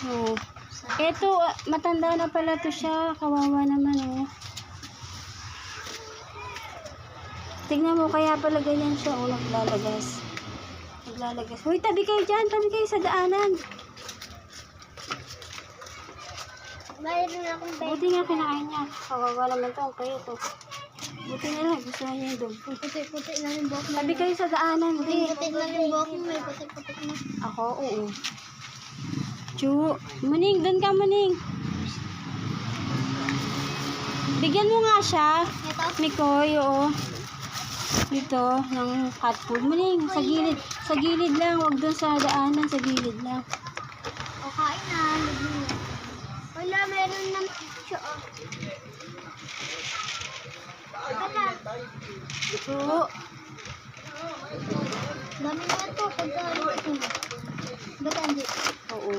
Oh. Eto, matanda na pala to siya. Kawawa naman, oh. Tignan mo, kaya pala ganyan siya, oh, naglalagas. Naglalagas. Hoy, tabi kayo dyan. Tabi kayo sa daanan. Mayroon akong bed. Buti nga kinakain niya. Kawawa naman to, ang kayo to. Buti na lang, gusto niya yung dog food. Puti-puti na yung buhok mo. Tabi kayo sa daanan. Puti na yung buhok mo. May puti-puti na. Ako, oo. Chu, Maning, doon ka, Maning. Bigyan mo nga siya. Ito? Mikoy, oo. Dito, ng cat food. Maning, sa gilid. Sa gilid lang, wag doon sa daanan, sa gilid lang. O, kain na. Wala, meron ng picture. Wala. Chu. Dami na ito. Pagka ano ito. Ba't hindi? Oo.